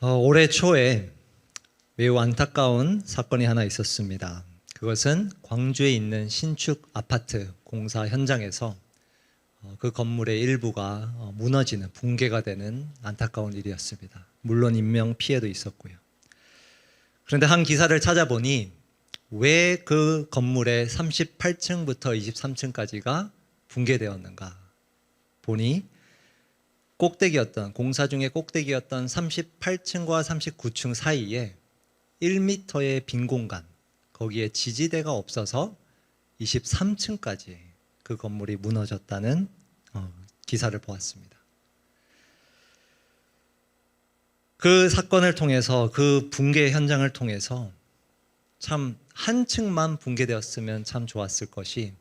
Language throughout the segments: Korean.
올해 초에 매우 안타까운 사건이 하나 있었습니다. 그것은 광주에 있는 신축 아파트 공사 현장에서 그 건물의 일부가 무너지는, 붕괴가 되는 안타까운 일이었습니다. 물론 인명 피해도 있었고요. 그런데 한 기사를 찾아보니 왜 그 건물의 38층부터 23층까지가 붕괴되었는가 보니 공사 중에 꼭대기였던 38층과 39층 사이에 1m의 빈 공간, 거기에 지지대가 없어서 23층까지 그 건물이 무너졌다는 기사를 보았습니다. 그 사건을 통해서, 그 붕괴 현장을 통해서 참 한 층만 붕괴되었으면 참 좋았을 것이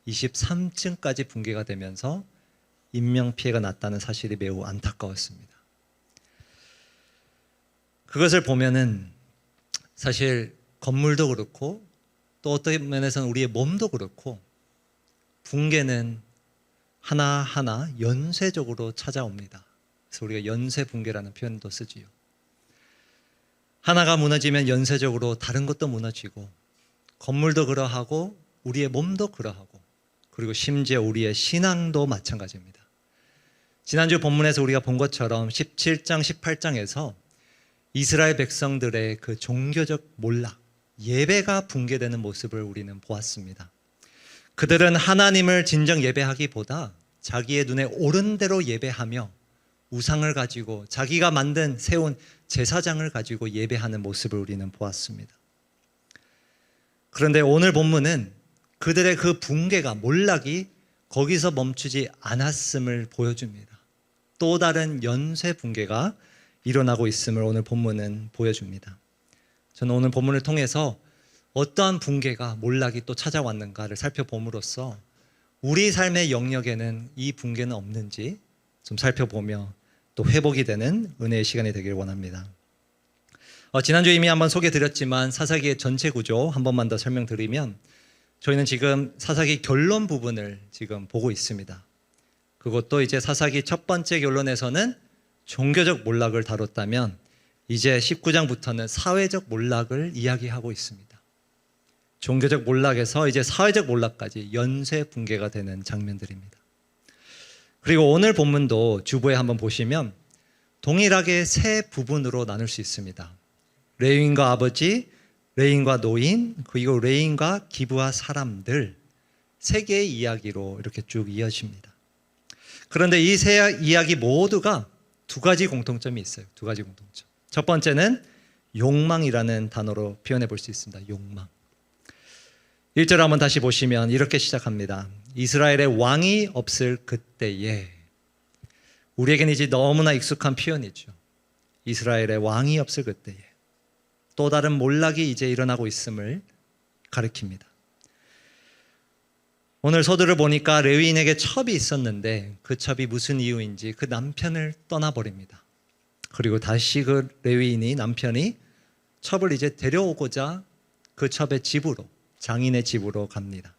23층까지 붕괴가 되면서 인명피해가 났다는 사실이 매우 안타까웠습니다. 그것을 보면은 사실 건물도 그렇고 또 어떤 면에서는 우리의 몸도 그렇고 붕괴는 하나하나 연쇄적으로 찾아옵니다. 그래서 우리가 연쇄 붕괴라는 표현도 쓰지요. 하나가 무너지면 연쇄적으로 다른 것도 무너지고 건물도 그러하고 우리의 몸도 그러하고 그리고 심지어 우리의 신앙도 마찬가지입니다. 지난주 본문에서 우리가 본 것처럼 17장, 18장에서 이스라엘 백성들의 그 종교적 몰락, 예배가 붕괴되는 모습을 우리는 보았습니다. 그들은 하나님을 진정 예배하기보다 자기의 눈에 옳은 대로 예배하며 우상을 가지고 자기가 세운 제사장을 가지고 예배하는 모습을 우리는 보았습니다. 그런데 오늘 본문은 그들의 그 붕괴가, 몰락이 거기서 멈추지 않았음을 보여줍니다. 또 다른 연쇄 붕괴가 일어나고 있음을 오늘 본문은 보여줍니다. 저는 오늘 본문을 통해서 어떠한 붕괴가, 몰락이 또 찾아왔는가를 살펴봄으로써 우리 삶의 영역에는 이 붕괴는 없는지 좀 살펴보며 또 회복이 되는 은혜의 시간이 되길 원합니다. 지난주에 이미 한번 소개드렸지만 사사기의 전체 구조 한 번만 더 설명드리면 저희는 지금 사사기 결론 부분을 지금 보고 있습니다. 그것도 이제 사사기 첫 번째 결론에서는 종교적 몰락을 다뤘다면 이제 19장부터는 사회적 몰락을 이야기하고 있습니다. 종교적 몰락에서 이제 사회적 몰락까지 연쇄 붕괴가 되는 장면들입니다. 그리고 오늘 본문도 주보에 한번 보시면 동일하게 세 부분으로 나눌 수 있습니다. 레위인과 아버지, 레위인과 노인, 그리고 레위인과 기브아 사람들, 세 개의 이야기로 이렇게 쭉 이어집니다. 그런데 이 세 이야기 모두가 두 가지 공통점이 있어요. 두 가지 공통점. 첫 번째는 욕망이라는 단어로 표현해 볼 수 있습니다. 욕망. 1절 한번 다시 보시면 이렇게 시작합니다. 이스라엘의 왕이 없을 그때에. 우리에게는 이제 너무나 익숙한 표현이죠. 이스라엘의 왕이 없을 그때에. 또 다른 몰락이 이제 일어나고 있음을 가리킵니다. 오늘 서두를 보니까 레위인에게 첩이 있었는데 그 첩이 무슨 이유인지 그 남편을 떠나버립니다. 그리고 다시 그 레위인이, 남편이 첩을 이제 데려오고자 그 첩의 집으로, 장인의 집으로 갑니다.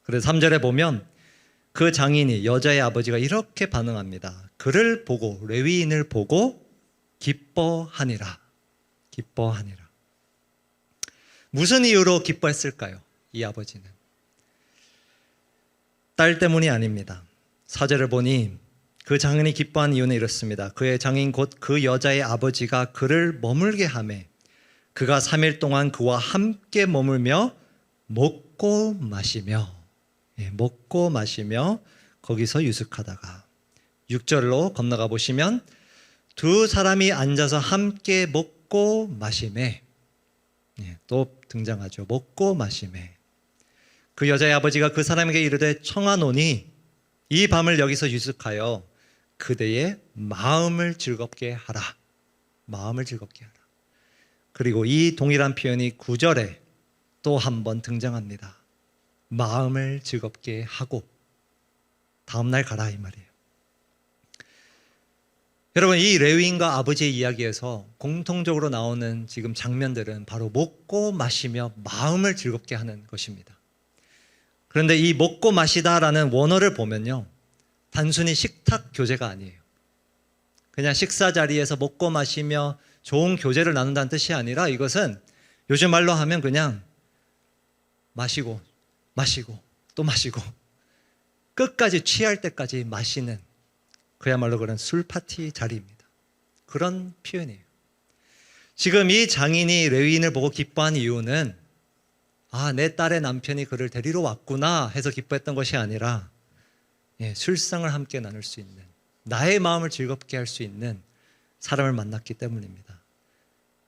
그래서 3절에 보면 그 장인이, 여자의 아버지가 이렇게 반응합니다. 그를 보고, 레위인을 보고 기뻐하니라. 기뻐하니라. 무슨 이유로 기뻐했을까요? 이 아버지는 딸 때문이 아닙니다. 4절을 보니 그 장인이 기뻐한 이유는 이렇습니다. 그의 장인 곧 그 여자의 아버지가 그를 머물게 하매 그가 3일 동안 그와 함께 머물며 먹고 마시며 거기서 유숙하다가 6절로 건너가 보시면 두 사람이 앉아서 함께 먹고 마시매, 또 등장하죠. 먹고 마시매. 그 여자의 아버지가 그 사람에게 이르되 청하노니 이 밤을 여기서 유숙하여 그대의 마음을 즐겁게 하라. 마음을 즐겁게 하라. 그리고 이 동일한 표현이 9절에 또 한 번 등장합니다. 마음을 즐겁게 하고 다음날 가라, 이 말이에요. 여러분, 이 레위인과 아버지의 이야기에서 공통적으로 나오는 지금 장면들은 바로 먹고 마시며 마음을 즐겁게 하는 것입니다. 그런데 이 먹고 마시다라는 원어를 보면요, 단순히 식탁 교제가 아니에요. 그냥 식사 자리에서 먹고 마시며 좋은 교제를 나눈다는 뜻이 아니라 이것은 요즘 말로 하면 그냥 마시고 또 마시고 끝까지 취할 때까지 마시는, 그야말로 그런 술 파티 자리입니다. 그런 표현이에요. 지금 이 장인이 레위인을 보고 기뻐한 이유는 내 딸의 남편이 그를 데리러 왔구나 해서 기뻐했던 것이 아니라 술상을 함께 나눌 수 있는, 나의 마음을 즐겁게 할 수 있는 사람을 만났기 때문입니다.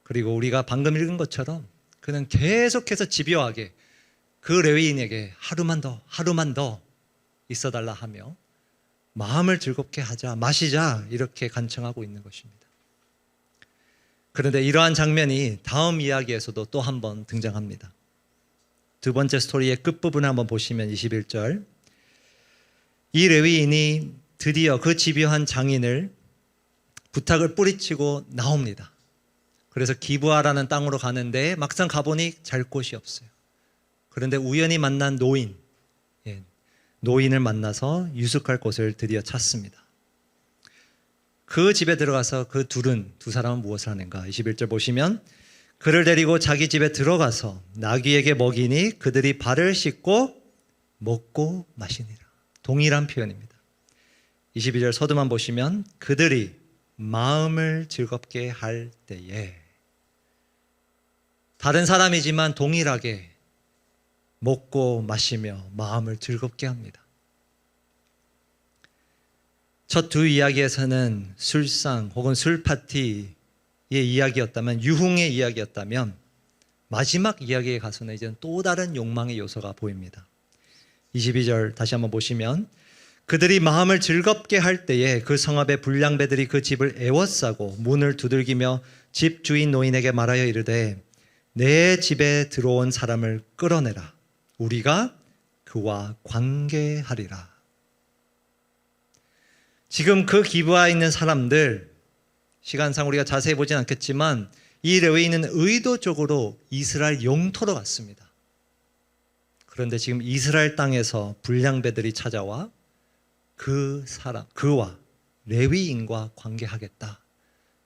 그리고 우리가 방금 읽은 것처럼 그는 계속해서 집요하게 그 레위인에게 하루만 더 있어달라 하며 마음을 즐겁게 하자, 마시자 이렇게 간청하고 있는 것입니다. 그런데 이러한 장면이 다음 이야기에서도 또 한 번 등장합니다. 두 번째 스토리의 끝부분을 한번 보시면 21절, 이 레위인이 드디어 그 집요한 장인을 부탁을 뿌리치고 나옵니다. 그래서 기브아라는 땅으로 가는데 막상 가보니 잘 곳이 없어요. 그런데 우연히 만난 노인을 만나서 유숙할 곳을 드디어 찾습니다. 그 집에 들어가서 두 사람은 무엇을 하는가? 21절 보시면 그를 데리고 자기 집에 들어가서 나귀에게 먹이니 그들이 발을 씻고 먹고 마시니라. 동일한 표현입니다. 22절 서두만 보시면 그들이 마음을 즐겁게 할 때에, 다른 사람이지만 동일하게 먹고 마시며 마음을 즐겁게 합니다. 첫 두 이야기에서는 술상 혹은 술파티의 이야기였다면, 유흥의 이야기였다면, 마지막 이야기에 가서는 이제는 또 다른 욕망의 요소가 보입니다. 22절 다시 한번 보시면 그들이 마음을 즐겁게 할 때에 그 성읍의 불량배들이 그 집을 애워싸고 문을 두들기며 집 주인 노인에게 말하여 이르되 내 집에 들어온 사람을 끌어내라. 우리가 그와 관계하리라. 지금 그 기브아에 있는 사람들, 시간상 우리가 자세히 보진 않겠지만 이 레위인은 의도적으로 이스라엘 영토로 갔습니다. 그런데 지금 이스라엘 땅에서 불량배들이 찾아와 그와 레위인과 관계하겠다.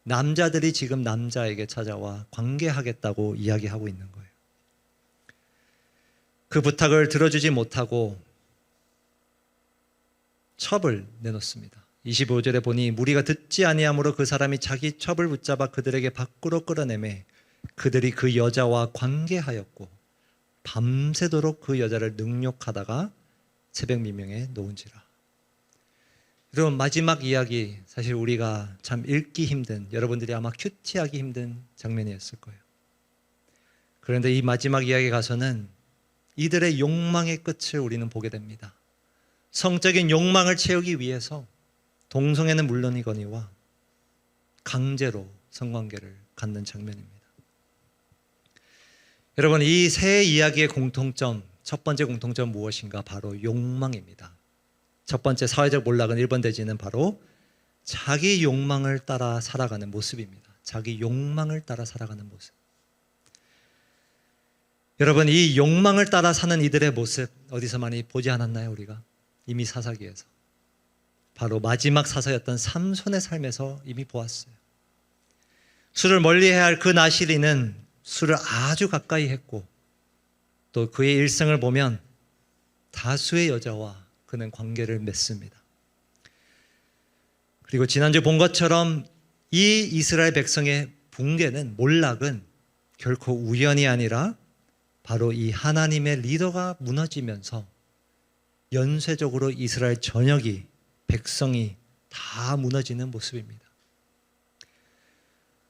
남자들이 지금 남자에게 찾아와 관계하겠다고 이야기하고 있는 거예요. 그 부탁을 들어주지 못하고 첩을 내놓습니다. 25절에 보니 무리가 듣지 아니하므로 그 사람이 자기 첩을 붙잡아 그들에게 밖으로 끌어내매 그들이 그 여자와 관계하였고 밤새도록 그 여자를 능욕하다가 새벽 미명에 놓은지라. 여러분, 마지막 이야기, 사실 우리가 참 읽기 힘든, 여러분들이 아마 큐티하기 힘든 장면이었을 거예요. 그런데 이 마지막 이야기에 가서는 이들의 욕망의 끝을 우리는 보게 됩니다. 성적인 욕망을 채우기 위해서 동성애는 물론이거니와 강제로 성관계를 갖는 장면입니다. 여러분, 이 세 이야기의 공통점, 첫 번째 공통점 무엇인가? 바로 욕망입니다. 첫 번째 사회적 몰락은 1번 대지는 바로 자기 욕망을 따라 살아가는 모습입니다. 자기 욕망을 따라 살아가는 모습. 여러분, 이 욕망을 따라 사는 이들의 모습 어디서 많이 보지 않았나요? 우리가 이미 사사기에서, 바로 마지막 사사였던 삼손의 삶에서 이미 보았어요. 술을 멀리해야 할 그 나시리는 술을 아주 가까이 했고 또 그의 일생을 보면 다수의 여자와 그는 관계를 맺습니다. 그리고 지난주 본 것처럼 이 이스라엘 백성의 붕괴는, 몰락은 결코 우연이 아니라 바로 이 하나님의 리더가 무너지면서 연쇄적으로 이스라엘 전역이, 백성이 다 무너지는 모습입니다.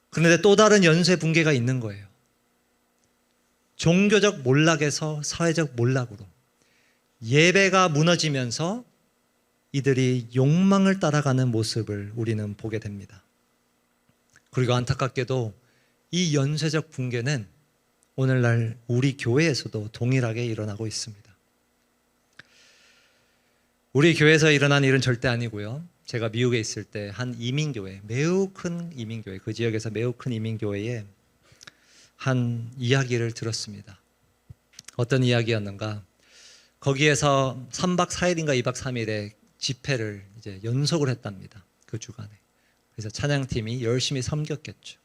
그런데 또 다른 연쇄 붕괴가 있는 거예요. 종교적 몰락에서 사회적 몰락으로 예배가 무너지면서 이들이 욕망을 따라가는 모습을 우리는 보게 됩니다. 그리고 안타깝게도 이 연쇄적 붕괴는 오늘날 우리 교회에서도 동일하게 일어나고 있습니다. 우리 교회에서 일어난 일은 절대 아니고요. 제가 미국에 있을 때 한 이민교회, 매우 큰 이민교회, 그 지역에서 매우 큰 이민교회에 한 이야기를 들었습니다. 어떤 이야기였는가? 거기에서 3박 4일인가 2박 3일의 집회를 이제 연속을 했답니다. 그 주간에. 그래서 찬양팀이 열심히 섬겼겠죠.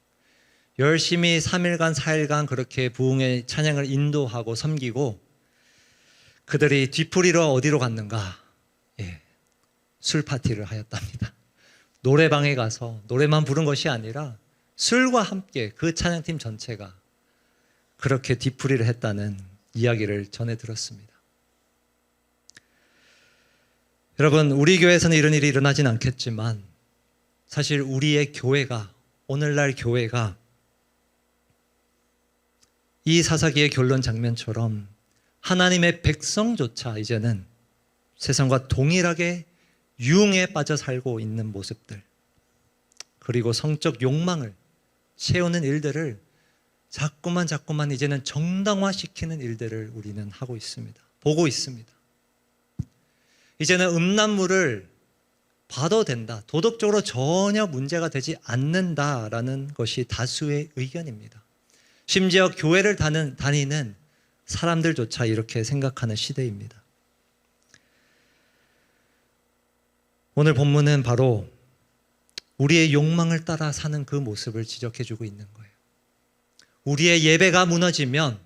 열심히 3일간 4일간 그렇게 부흥의 찬양을 인도하고 섬기고 그들이 뒤풀이로 어디로 갔는가? 술 파티를 하였답니다. 노래방에 가서 노래만 부른 것이 아니라 술과 함께 그 찬양팀 전체가 그렇게 뒤풀이를 했다는 이야기를 전해 들었습니다. 여러분, 우리 교회에서는 이런 일이 일어나진 않겠지만 사실 우리의 교회가, 오늘날 교회가 이 사사기의 결론 장면처럼 하나님의 백성조차 이제는 세상과 동일하게 유흥에 빠져 살고 있는 모습들, 그리고 성적 욕망을 채우는 일들을 자꾸만 이제는 정당화시키는 일들을 우리는 하고 있습니다. 보고 있습니다. 이제는 음란물을 봐도 된다, 도덕적으로 전혀 문제가 되지 않는다라는 것이 다수의 의견입니다. 심지어 교회를 다니는 사람들조차 이렇게 생각하는 시대입니다. 오늘 본문은 바로 우리의 욕망을 따라 사는 그 모습을 지적해주고 있는 거예요. 우리의 예배가 무너지면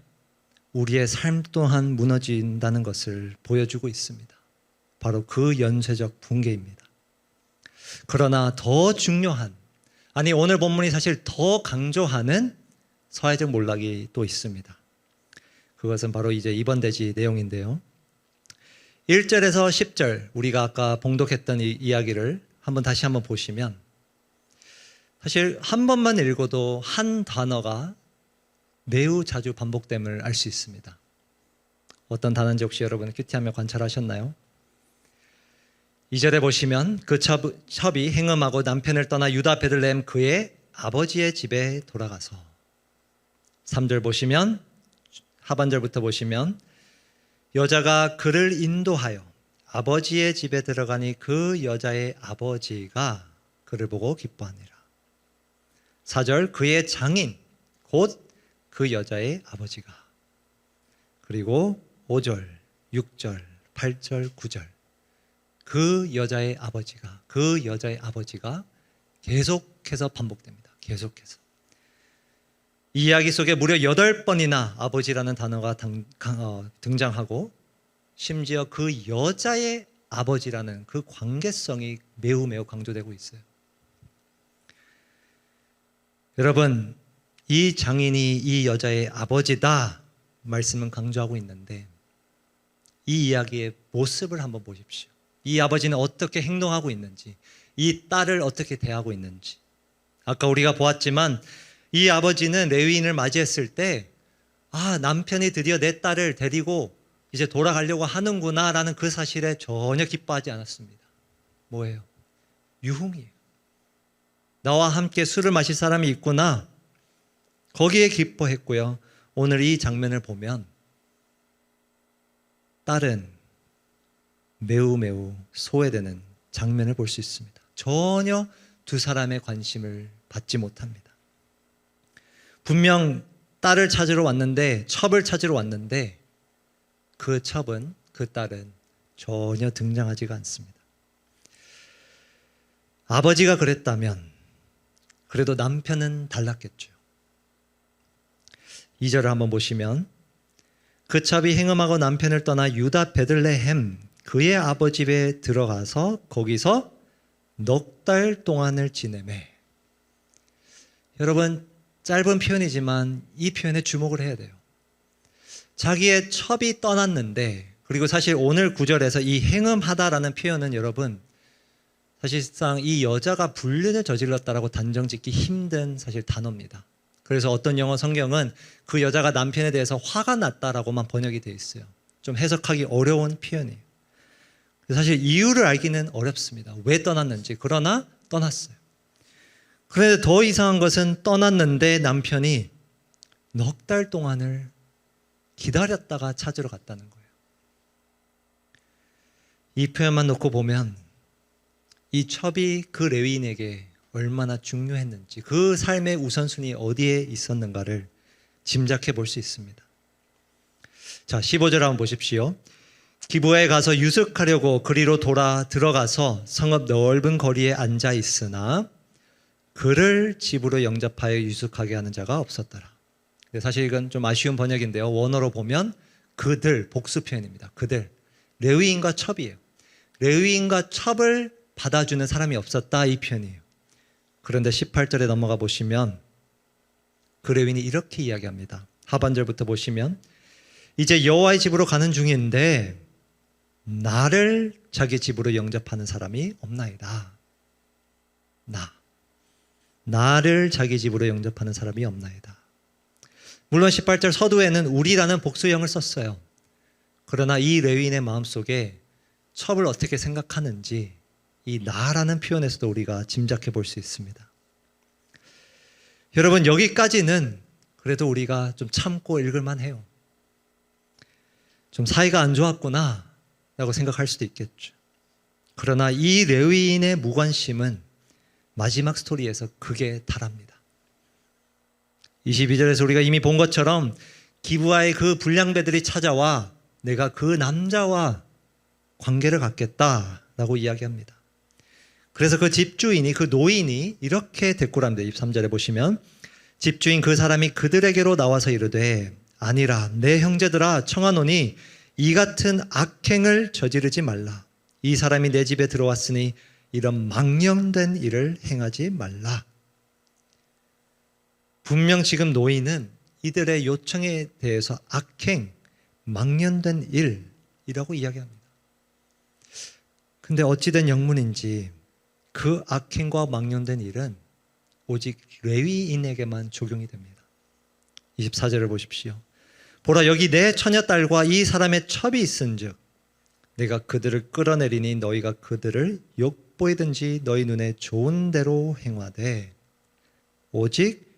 우리의 삶 또한 무너진다는 것을 보여주고 있습니다. 바로 그 연쇄적 붕괴입니다. 그러나 더 중요한, 아니 오늘 본문이 사실 더 강조하는 사회적 몰락이 또 있습니다. 그것은 바로 이제 이번 대지 내용인데요. 1절에서 10절, 우리가 아까 봉독했던 이 이야기를 다시 한번 보시면 사실 한 번만 읽어도 한 단어가 매우 자주 반복됨을 알 수 있습니다. 어떤 단어인지 혹시 여러분 큐티하며 관찰하셨나요? 2절에 보시면 그 첩이 행음하고 남편을 떠나 유다 베들레헴 그의 아버지의 집에 돌아가서, 3절 보시면, 하반절부터 보시면 여자가 그를 인도하여 아버지의 집에 들어가니 그 여자의 아버지가 그를 보고 기뻐하니라. 4절 그의 장인 곧 그 여자의 아버지가, 그리고 5절, 6절, 8절, 9절 그 여자의 아버지가 계속해서 반복됩니다. 계속해서. 이 이야기 속에 무려 8번이나 아버지라는 단어가 등장하고 심지어 그 여자의 아버지라는 그 관계성이 매우 강조되고 있어요. 여러분, 이 장인이 이 여자의 아버지다 말씀은 강조하고 있는데 이 이야기의 모습을 한번 보십시오. 이 아버지는 어떻게 행동하고 있는지, 이 딸을 어떻게 대하고 있는지. 아까 우리가 보았지만 이 아버지는 레위인을 맞이했을 때 남편이 드디어 내 딸을 데리고 이제 돌아가려고 하는구나 라는 그 사실에 전혀 기뻐하지 않았습니다. 뭐예요? 유흥이에요. 나와 함께 술을 마실 사람이 있구나, 거기에 기뻐했고요. 오늘 이 장면을 보면 딸은 매우 소외되는 장면을 볼 수 있습니다. 전혀 두 사람의 관심을 받지 못합니다. 분명 딸을 찾으러 왔는데, 첩을 찾으러 왔는데 그 딸은 전혀 등장하지가 않습니다. 아버지가 그랬다면 그래도 남편은 달랐겠죠. 2절을 한번 보시면 그 첩이 행음하고 남편을 떠나 유다 베들레헴 그의 아버지 집에 들어가서 거기서 넉 달 동안을 지내매. 여러분, 짧은 표현이지만 이 표현에 주목을 해야 돼요. 자기의 첩이 떠났는데, 그리고 사실 오늘 9절에서 이 행음하다라는 표현은 여러분 사실상 이 여자가 불륜을 저질렀다라고 단정짓기 힘든 사실 단어입니다. 그래서 어떤 영어 성경은 그 여자가 남편에 대해서 화가 났다라고만 번역이 되어 있어요. 좀 해석하기 어려운 표현이에요. 사실 이유를 알기는 어렵습니다. 왜 떠났는지. 그러나 떠났어요. 그런데 더 이상한 것은 떠났는데 남편이 넉 달 동안을 기다렸다가 찾으러 갔다는 거예요. 이 표현만 놓고 보면 이 첩이 그 레위인에게 얼마나 중요했는지, 그 삶의 우선순위 어디에 있었는가를 짐작해 볼 수 있습니다. 자, 15절 한번 보십시오. 기브아에 가서 유숙하려고 그리로 돌아 들어가서 성읍 넓은 거리에 앉아 있으나 그를 집으로 영접하여 유숙하게 하는 자가 없었더라. 사실 이건 좀 아쉬운 번역인데요. 원어로 보면 그들, 복수 표현입니다. 그들, 레위인과 첩이에요. 레위인과 첩을 받아주는 사람이 없었다, 이 표현이에요. 그런데 18절에 넘어가 보시면 그 레위인이 이렇게 이야기합니다. 하반절부터 보시면 이제 여호와의 집으로 가는 중인데 나를 자기 집으로 영접하는 사람이 없나이다. 나를 자기 집으로 영접하는 사람이 없나이다. 물론 18절 서두에는 우리라는 복수형을 썼어요. 그러나 이 레위인의 마음속에 첩을 어떻게 생각하는지 이 나라는 표현에서도 우리가 짐작해 볼 수 있습니다. 여러분, 여기까지는 그래도 우리가 좀 참고 읽을만 해요. 좀 사이가 안 좋았구나 라고 생각할 수도 있겠죠. 그러나 이 레위인의 무관심은 마지막 스토리에서 극에 달합니다. 22절에서 우리가 이미 본 것처럼 기브아의 그 불량배들이 찾아와 내가 그 남자와 관계를 갖겠다라고 이야기합니다. 그래서 그 집주인이, 그 노인이 이렇게 대꾸를 합니다. 23절에 보시면 집주인 그 사람이 그들에게로 나와서 이르되 아니라 내 형제들아 청하노니 이 같은 악행을 저지르지 말라. 이 사람이 내 집에 들어왔으니 이런 망령된 일을 행하지 말라. 분명 지금 노인은 이들의 요청에 대해서 악행, 망령된 일이라고 이야기합니다. 근데 어찌된 영문인지 그 악행과 망령된 일은 오직 레위인에게만 적용이 됩니다. 24절을 보십시오. 보라, 여기 내 처녀딸과 이 사람의 첩이 있은즉 내가 그들을 끌어내리니 너희가 그들을 욕보이든지 너희 눈에 좋은 대로 행하되 오직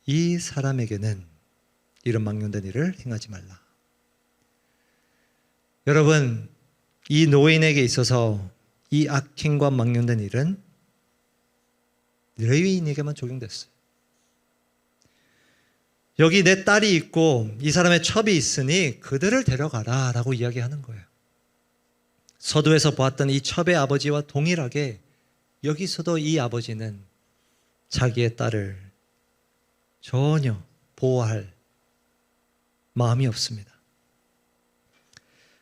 이 사람에게는 이런 망령된 일을 행하지 말라. 여러분, 이 노인에게 있어서 이 악행과 망령된 일은 레위인에게만 적용됐어요. 여기 내 딸이 있고 이 사람의 첩이 있으니 그들을 데려가라 라고 이야기하는 거예요. 서두에서 보았던 이 첩의 아버지와 동일하게 여기서도 이 아버지는 자기의 딸을 전혀 보호할 마음이 없습니다.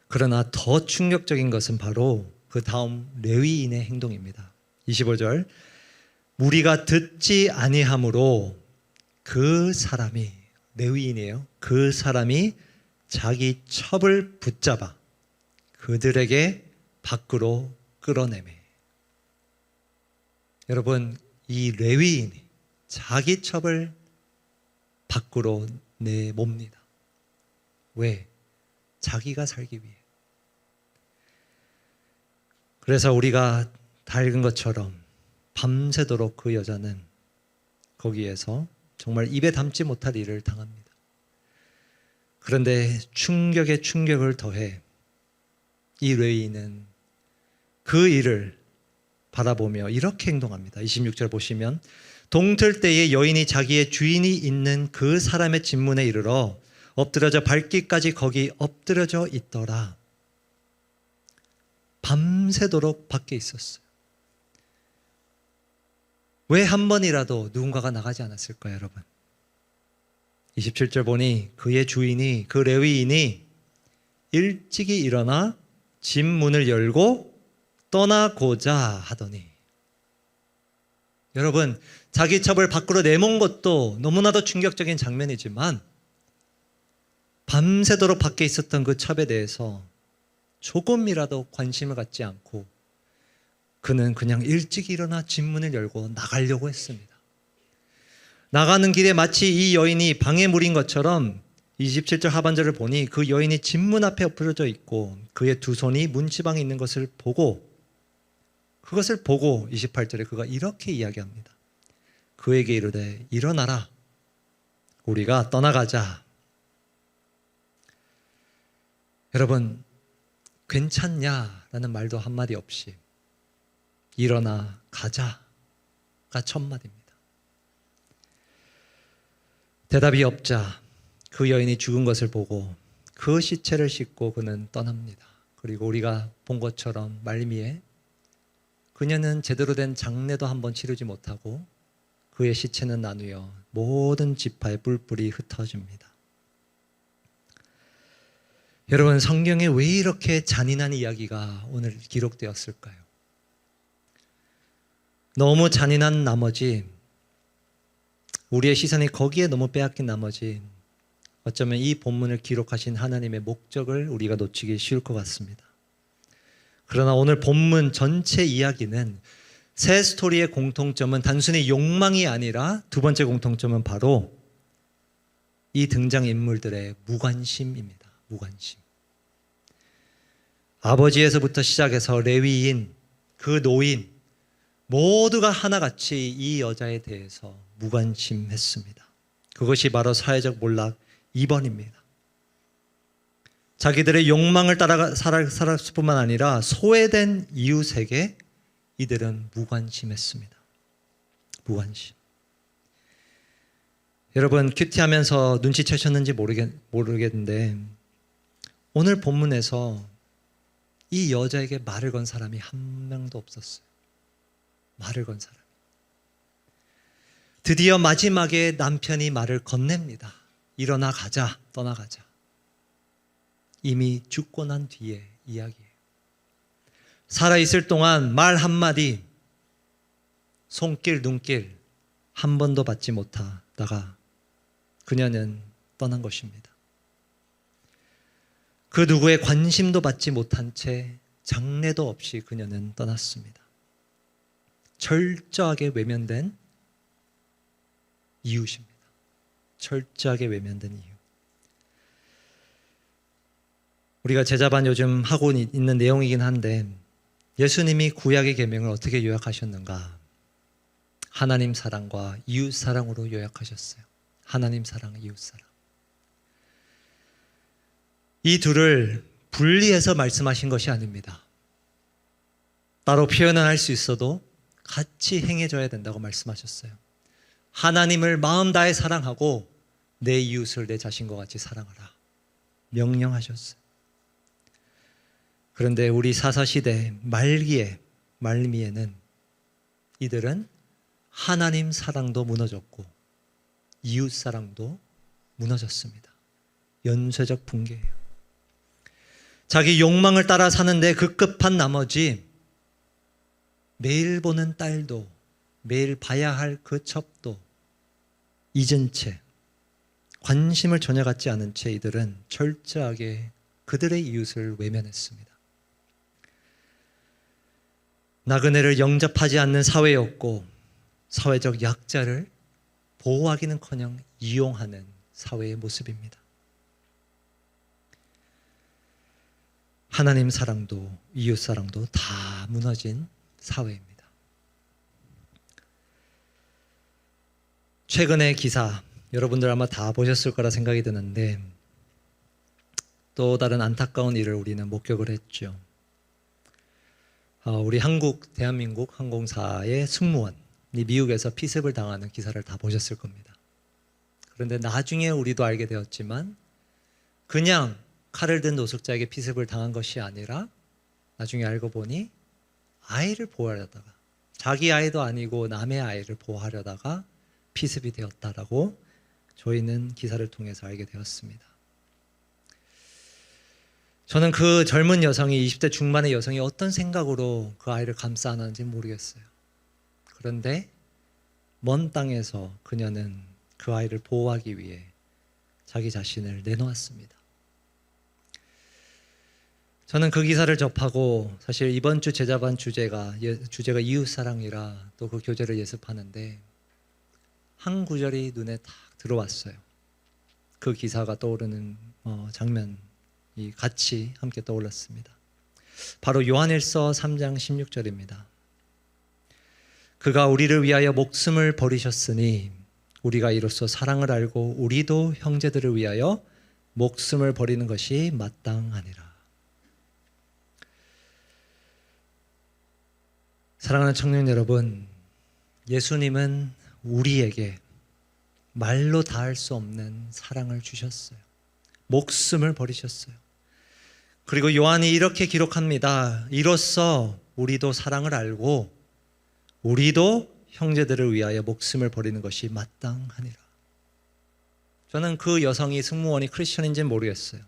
그러나 더 충격적인 것은 바로 그 다음 레위인의 행동입니다. 25절 우리가 듣지 아니하므로 그 사람이, 레위인이에요. 그 사람이 자기 첩을 붙잡아 그들에게 밖으로 끌어내매. 여러분, 이 레위인이 자기 첩을 밖으로 내몹니다. 왜? 자기가 살기 위해. 그래서 우리가 다 읽은 것처럼 밤새도록 그 여자는 거기에서 정말 입에 담지 못할 일을 당합니다. 그런데 충격에 충격을 더해 이 레위인은 그 일을 바라보며 이렇게 행동합니다. 26절 보시면 동틀 때에 여인이 자기의 주인이 있는 그 사람의 집문에 이르러 엎드려져 밟기까지 거기 엎드려져 있더라. 밤새도록 밖에 있었어요. 왜 한 번이라도 누군가가 나가지 않았을까요, 여러분? 27절 보니 그의 주인이, 그 레위인이 일찍이 일어나 집 문을 열고 떠나고자 하더니, 여러분, 자기 첩을 밖으로 내몬 것도 너무나도 충격적인 장면이지만 밤새도록 밖에 있었던 그 첩에 대해서 조금이라도 관심을 갖지 않고 그는 그냥 일찍 일어나 집 문을 열고 나가려고 했습니다. 나가는 길에 마치 이 여인이 방해물인 것처럼 27절 하반절을 보니 그 여인이 집 문 앞에 엎드려져 있고 그의 두 손이 문지방에 있는 것을 보고, 그것을 보고 28절에 그가 이렇게 이야기합니다. 그에게 이르되 일어나라, 우리가 떠나가자. 여러분, 괜찮냐라는 말도 한마디 없이 일어나 가자가 첫 마디입니다. 대답이 없자 그 여인이 죽은 것을 보고 그 시체를 싣고 그는 떠납니다. 그리고 우리가 본 것처럼 말미에 그녀는 제대로 된 장례도 한번 치르지 못하고 그의 시체는 나누어 모든 지파에 뿔뿔이 흩어집니다. 여러분, 성경에 왜 이렇게 잔인한 이야기가 오늘 기록되었을까요? 너무 잔인한 나머지, 우리의 시선이 거기에 너무 빼앗긴 나머지 어쩌면 이 본문을 기록하신 하나님의 목적을 우리가 놓치기 쉬울 것 같습니다. 그러나 오늘 본문 전체 이야기는 새 스토리의 공통점은 단순히 욕망이 아니라 두 번째 공통점은 바로 이 등장인물들의 무관심입니다. 무관심. 아버지에서부터 시작해서 레위인, 그 노인 모두가 하나같이 이 여자에 대해서 무관심했습니다. 그것이 바로 사회적 몰락 2번입니다. 자기들의 욕망을 따라 살았을 뿐만 아니라 소외된 이웃에게 이들은 무관심했습니다. 무관심. 여러분, 큐티하면서 눈치채셨는지 모르겠는데 오늘 본문에서 이 여자에게 말을 건 사람이 한 명도 없었어요. 말을 건 사람. 드디어 마지막에 남편이 말을 건넵니다. 일어나 가자, 떠나가자. 이미 죽고 난 뒤의 이야기예요. 살아있을 동안 말 한마디, 손길 눈길 한 번도 받지 못하다가 그녀는 떠난 것입니다. 그 누구의 관심도 받지 못한 채 장례도 없이 그녀는 떠났습니다. 철저하게 외면된 이웃입니다. 철저하게 외면된 이유. 우리가 제자반 요즘 하고 있는 내용이긴 한데 예수님이 구약의 계명을 어떻게 요약하셨는가? 하나님 사랑과 이웃 사랑으로 요약하셨어요. 하나님 사랑, 이웃 사랑. 이 둘을 분리해서 말씀하신 것이 아닙니다. 따로 표현은 할 수 있어도 같이 행해져야 된다고 말씀하셨어요. 하나님을 마음 다해 사랑하고 내 이웃을 내 자신과 같이 사랑하라. 명령하셨어요. 그런데 우리 사사시대 말미에는 이들은 하나님 사랑도 무너졌고 이웃 사랑도 무너졌습니다. 연쇄적 붕괴예요. 자기 욕망을 따라 사는데 급급한 나머지 매일 보는 딸도 매일 봐야 할 그 첩도 잊은 채 관심을 전혀 갖지 않은 채 이들은 철저하게 그들의 이웃을 외면했습니다. 나그네를 영접하지 않는 사회였고 사회적 약자를 보호하기는커녕 이용하는 사회의 모습입니다. 하나님 사랑도 이웃 사랑도 다 무너진 사회입니다. 최근의 기사 여러분들 아마 다 보셨을 거라 생각이 드는데 또 다른 안타까운 일을 우리는 목격을 했죠. 우리 대한민국 항공사의 승무원이 미국에서 피습을 당하는 기사를 다 보셨을 겁니다. 그런데 나중에 우리도 알게 되었지만 그냥 칼을 든 노숙자에게 피습을 당한 것이 아니라 나중에 알고 보니 아이를 보호하려다가 자기 아이도 아니고 남의 아이를 보호하려다가 피습이 되었다라고 저희는 기사를 통해서 알게 되었습니다. 저는 그 젊은 여성이 20대 중반의 여성이 어떤 생각으로 그 아이를 감싸 안았는지 모르겠어요. 그런데 먼 땅에서 그녀는 그 아이를 보호하기 위해 자기 자신을 내놓았습니다. 저는 그 기사를 접하고 사실 이번 주 제자반 주제가 이웃사랑이라 또 그 교재를 예습하는데 한 구절이 눈에 딱 들어왔어요. 그 기사가 떠오르는 장면이 같이 함께 떠올랐습니다. 바로 요한일서 3장 16절입니다. 그가 우리를 위하여 목숨을 버리셨으니 우리가 이로써 사랑을 알고 우리도 형제들을 위하여 목숨을 버리는 것이 마땅하니라. 사랑하는 청년 여러분, 예수님은 우리에게 말로 다할 수 없는 사랑을 주셨어요. 목숨을 버리셨어요. 그리고 요한이 이렇게 기록합니다. 이로써 우리도 사랑을 알고 우리도 형제들을 위하여 목숨을 버리는 것이 마땅하니라. 저는 그 여성이 승무원이 크리스천인지는 모르겠어요.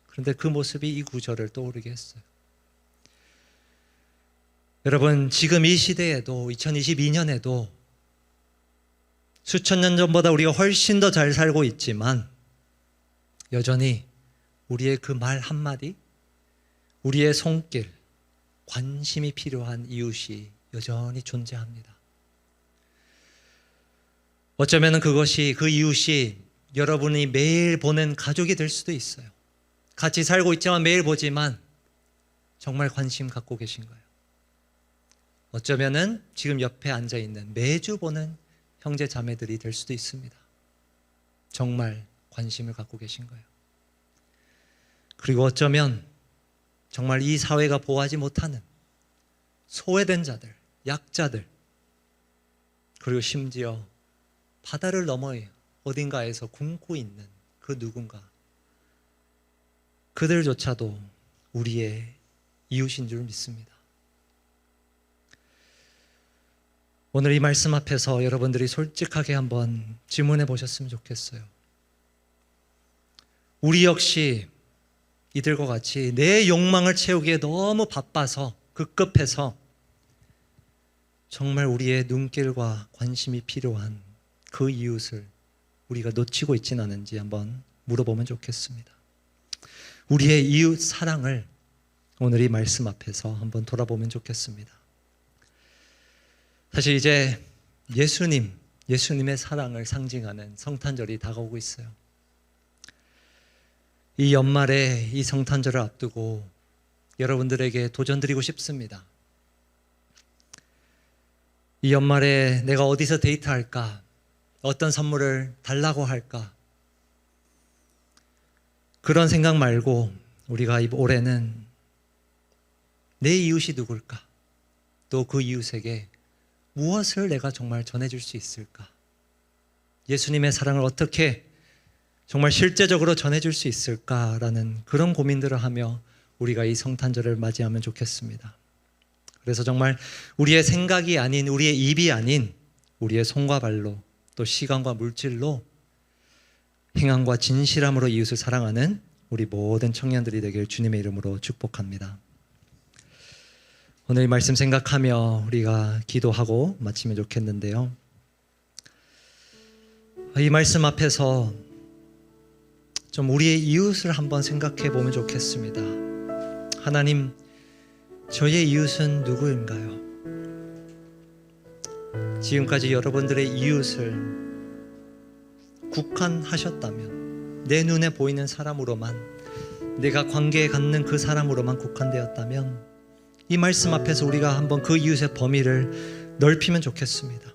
그런데 그 모습이 이 구절을 떠오르게 했어요. 여러분, 지금 이 시대에도 2022년에도 수천 년 전보다 우리가 훨씬 더 잘 살고 있지만 여전히 우리의 그 말 한마디, 우리의 손길, 관심이 필요한 이웃이 여전히 존재합니다. 어쩌면 그것이, 그 이웃이 여러분이 매일 보는 가족이 될 수도 있어요. 같이 살고 있지만 매일 보지만 정말 관심 갖고 계신 거예요. 어쩌면은 지금 옆에 앉아있는 매주 보는 형제 자매들이 될 수도 있습니다. 정말 관심을 갖고 계신 거예요. 그리고 어쩌면 정말 이 사회가 보호하지 못하는 소외된 자들, 약자들, 그리고 심지어 바다를 넘어 어딘가에서 굶고 있는 그 누군가, 그들조차도 우리의 이웃인 줄 믿습니다. 오늘 이 말씀 앞에서 여러분들이 솔직하게 한번 질문해 보셨으면 좋겠어요. 우리 역시 이들과 같이 내 욕망을 채우기에 너무 바빠서, 급급해서 정말 우리의 눈길과 관심이 필요한 그 이웃을 우리가 놓치고 있지는 않은지 한번 물어보면 좋겠습니다. 우리의 이웃 사랑을 오늘 이 말씀 앞에서 한번 돌아보면 좋겠습니다. 사실 이제 예수님의 사랑을 상징하는 성탄절이 다가오고 있어요. 이 연말에 이 성탄절을 앞두고 여러분들에게 도전드리고 싶습니다. 이 연말에 내가 어디서 데이트할까? 어떤 선물을 달라고 할까? 그런 생각 말고 우리가 올해는 내 이웃이 누굴까? 또 그 이웃에게 무엇을 내가 정말 전해줄 수 있을까? 예수님의 사랑을 어떻게 정말 실제적으로 전해줄 수 있을까라는 그런 고민들을 하며 우리가 이 성탄절을 맞이하면 좋겠습니다. 그래서 정말 우리의 생각이 아닌, 우리의 입이 아닌 우리의 손과 발로, 또 시간과 물질로 행함과 진실함으로 이웃을 사랑하는 우리 모든 청년들이 되길 주님의 이름으로 축복합니다. 오늘 이 말씀 생각하며 우리가 기도하고 마치면 좋겠는데요. 이 말씀 앞에서 좀 우리의 이웃을 한번 생각해 보면 좋겠습니다. 하나님, 저의 이웃은 누구인가요? 지금까지 여러분들의 이웃을 국한하셨다면, 내 눈에 보이는 사람으로만, 내가 관계에 갖는 그 사람으로만 국한되었다면 이 말씀 앞에서 우리가 한번 그 이웃의 범위를 넓히면 좋겠습니다.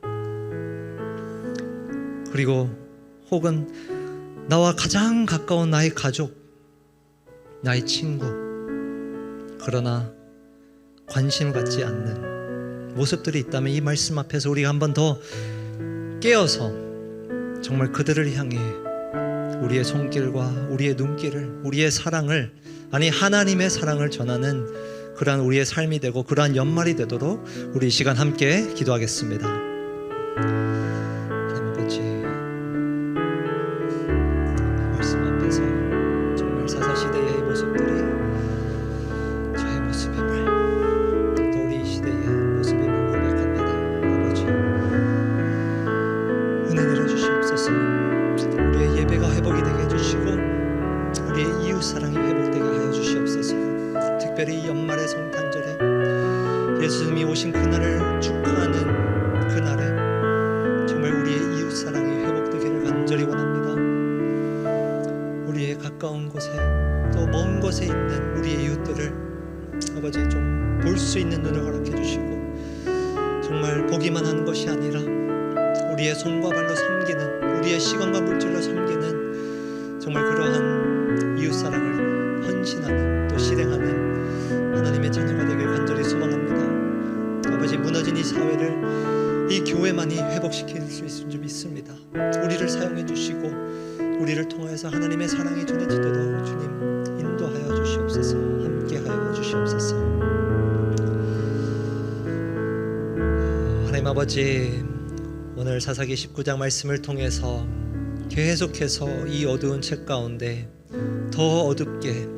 그리고 혹은 나와 가장 가까운 나의 가족, 나의 친구, 그러나 관심 갖지 않는 모습들이 있다면 이 말씀 앞에서 우리가 한번 더 깨어서 정말 그들을 향해 우리의 손길과 우리의 눈길을, 우리의 사랑을, 아니 하나님의 사랑을 전하는 그러한 우리의 삶이 되고 그러한 연말이 되도록 우리 이 시간 함께 기도하겠습니다. 하나님 아버지, 말씀 앞에서 정말 사사시대의 모습들이 저의 모습임을, 또 우리 이 시대의 모습임을 고백합니다. 아버지, 은혜 내려주시옵소서. 우리의 예배가 회복이 되게 해주시고 우리의 이웃 사랑이 회복되게 하여 주시옵소서. 특별히 이 연말의 성탄절에 예수님이 오신 그날을 축하하는 그날에 정말 우리의 이웃 사랑이 회복되기를 간절히 원합니다. 우리의 가까운 곳에 또 먼 곳에 있는 우리의 이웃들을 아버지 좀 볼 수 있는 눈을 허락해 주시고, 정말 보기만 하는 것이 아니라 우리의 손과 발로 섬기는, 우리의 시간과 물질로 섬기는 정말 그러한 이웃 사랑을 헌신하는, 또 실행하는 하나님의 자녀가 되길 간절히 소망합니다. 아버지, 무너진 이 사회를 이 교회만이 회복시킬 수 있을 줄 믿습니다. 우리를 사용해 주시고 우리를 통하여서 하나님의 사랑이 전해지도록 주님 인도하여 주시옵소서. 함께하여 주시옵소서. 하나님 하나님 아버지, 오늘 사사기 19장 말씀을 통해서 계속해서 이 어두운 책 가운데 더 어둡게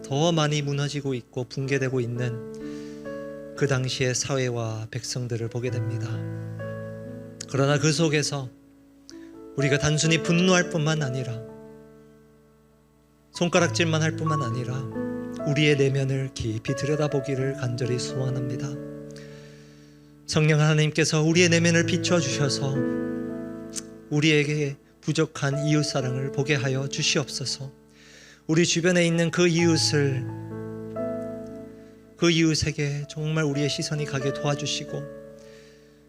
더 많이 무너지고 있고 붕괴되고 있는 그 당시의 사회와 백성들을 보게 됩니다. 그러나 그 속에서 우리가 단순히 분노할 뿐만 아니라 손가락질만 할 뿐만 아니라 우리의 내면을 깊이 들여다보기를 간절히 소원합니다. 성령 하나님께서 우리의 내면을 비추어 주셔서 우리에게 부족한 이웃사랑을 보게 하여 주시옵소서. 우리 주변에 있는 그 이웃에게 정말 우리의 시선이 가게 도와주시고,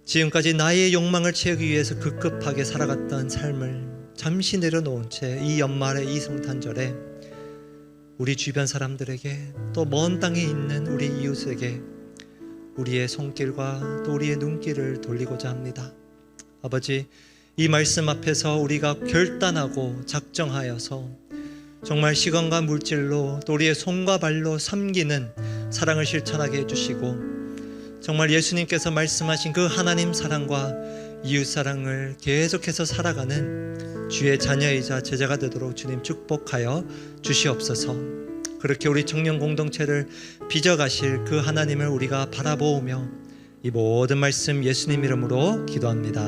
지금까지 나의 욕망을 채우기 위해서 급급하게 살아갔던 삶을 잠시 내려놓은 채 이 연말의 이 성탄절에 우리 주변 사람들에게 또 먼 땅에 있는 우리 이웃에게 우리의 손길과 또 우리의 눈길을 돌리고자 합니다. 아버지, 이 말씀 앞에서 우리가 결단하고 작정하여서 정말 시간과 물질로 또 우리의 손과 발로 섬기는 사랑을 실천하게 해주시고, 정말 예수님께서 말씀하신 그 하나님 사랑과 이웃 사랑을 계속해서 살아가는 주의 자녀이자 제자가 되도록 주님 축복하여 주시옵소서. 그렇게 우리 청년 공동체를 빚어가실 그 하나님을 우리가 바라보며 이 모든 말씀 예수님 이름으로 기도합니다.